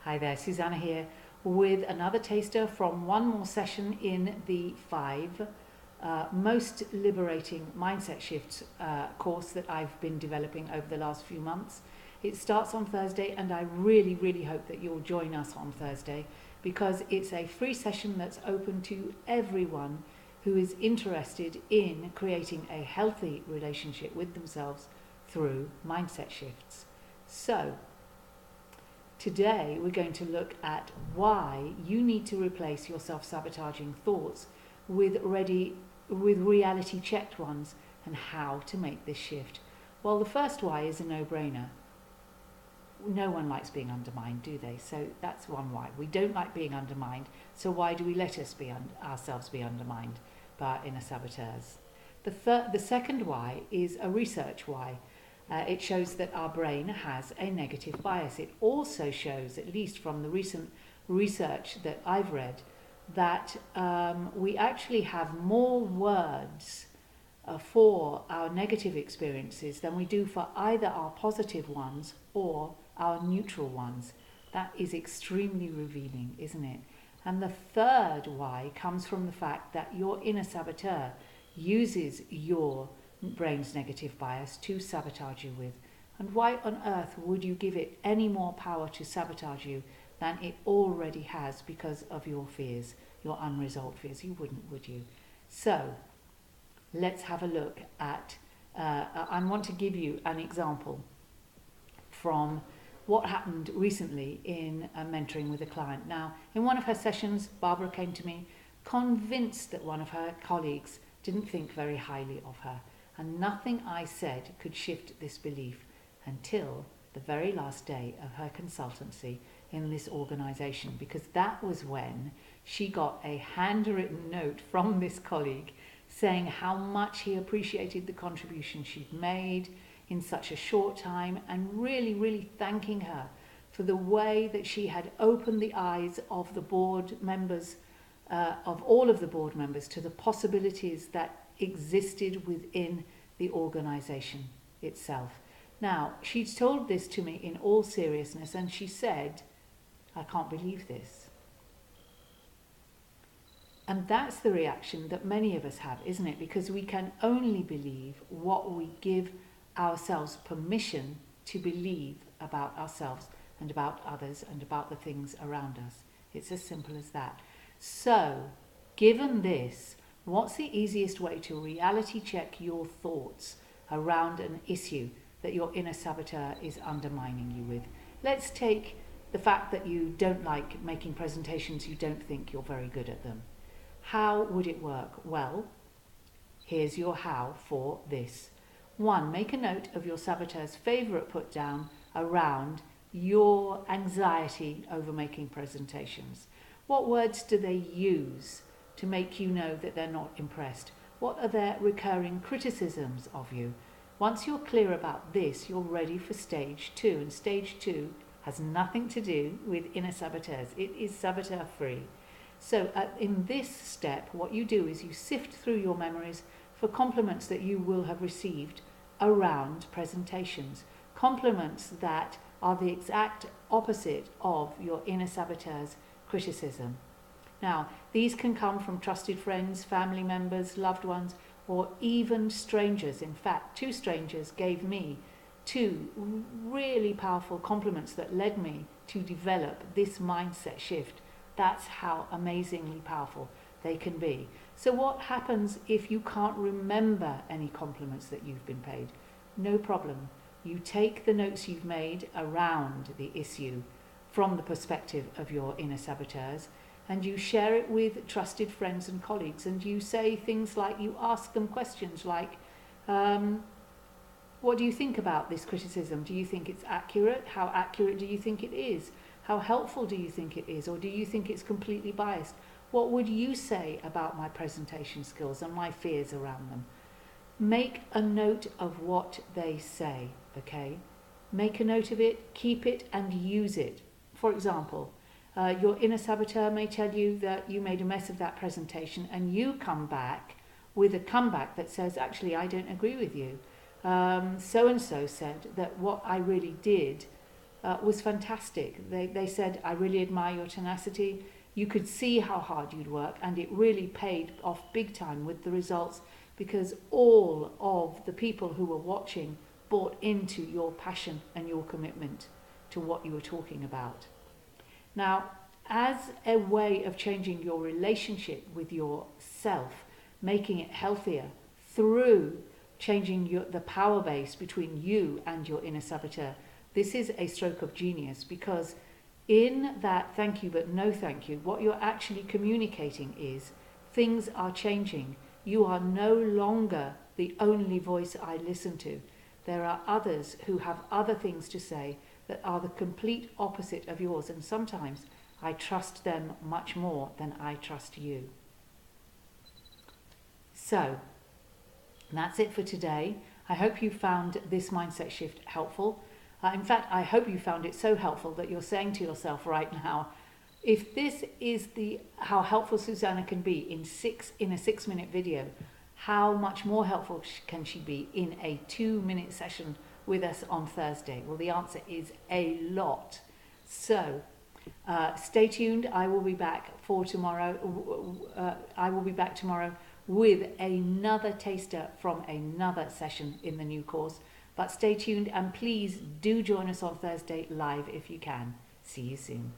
Hi there, Suzanna here with another taster from one more session in the 5 Most Liberating Mindset Shifts course that I've been developing over the last few months. It starts on Thursday, and I really hope that you'll join us on Thursday, because it's a free session that's open to everyone who is interested in creating a healthy relationship with themselves through mindset shifts. So today we're going to look at why you need to replace your self-sabotaging thoughts with reality checked ones, and how to make this shift. Well, the first why is a no-brainer. No one likes being undermined, do they? So that's one why. We don't like being undermined, so why do we let ourselves be undermined by inner saboteurs? The second why is a research why. It shows that our brain has a negative bias. It also shows, at least from the recent research that I've read, that we actually have more words for our negative experiences than we do for either our positive ones or our neutral ones. That is extremely revealing, isn't it? And the third why comes from the fact that your inner saboteur uses your brain's negative bias to sabotage you with. And why on earth would you give it any more power to sabotage you than it already has, because of your fears, your unresolved fears? You wouldn't, would you? So let's have a look at I want to give you an example from what happened recently in mentoring with a client. Now, in one of her sessions, Barbara came to me convinced that one of her colleagues didn't think very highly of her. And nothing I said could shift this belief until the very last day of her consultancy in this organisation, because that was when she got a handwritten note from this colleague saying how much he appreciated the contribution she'd made in such a short time, and really thanking her for the way that she had opened the eyes of the board members, of all of the board members, to the possibilities that existed within the organisation itself. Now, she'd told this to me in all seriousness, and she said, "I can't believe this." And that's the reaction that many of us have, isn't it? Because we can only believe what we give ourselves permission to believe about ourselves and about others and about the things around us. It's as simple as that. So, given this, what's the easiest way to reality check your thoughts around an issue that your inner saboteur is undermining you with? Let's take the fact that you don't like making presentations, you don't think you're very good at them. How would it work? Well, here's your how for this. 1, make a note of your saboteur's favourite put down around your anxiety over making presentations. What words do they use to make you know that they're not impressed? What are their recurring criticisms of you? Once you're clear about this, you're ready for stage 2. And stage 2 has nothing to do with inner saboteurs. It is saboteur free. So in this step, what you do is you sift through your memories for compliments that you will have received around presentations. Compliments that are the exact opposite of your inner saboteur's criticism. Now, these can come from trusted friends, family members, loved ones, or even strangers. In fact, 2 strangers gave me 2 really powerful compliments that led me to develop this mindset shift. That's how amazingly powerful they can be. So what happens if you can't remember any compliments that you've been paid? No problem. You take the notes you've made around the issue from the perspective of your inner saboteurs, and you share it with trusted friends and colleagues, and you say things like, you ask them questions like, what do you think about this criticism? Do you think it's accurate? How accurate do you think it is? How helpful do you think it is? Or do you think it's completely biased? What would you say about my presentation skills and my fears around them? Make a note of what they say, okay? Make a note of it, keep it, and use it. For example, your inner saboteur may tell you that you made a mess of that presentation, and you come back with a comeback that says, actually, I don't agree with you. So-and-so said that what I really did was fantastic. They said, I really admire your tenacity. You could see how hard you'd work, and it really paid off big time with the results, because all of the people who were watching bought into your passion and your commitment to what you were talking about. Now, as a way of changing your relationship with yourself, making it healthier through changing the power base between you and your inner saboteur, this is a stroke of genius, because in that thank you but no thank you, what you're actually communicating is things are changing. You are no longer the only voice I listen to. There are others who have other things to say that are the complete opposite of yours, and sometimes I trust them much more than I trust you. So, that's it for today. I hope you found this mindset shift helpful. In fact, I hope you found it so helpful that you're saying to yourself right now, if this is how helpful Suzanna can be in a 6-minute video, how much more helpful can she be in a 2-minute session with us on Thursday? Well, the answer is a lot. So stay tuned. I will be back tomorrow. I will be back tomorrow with another taster from another session in the new course. But stay tuned, and please do join us on Thursday live if you can. See you soon.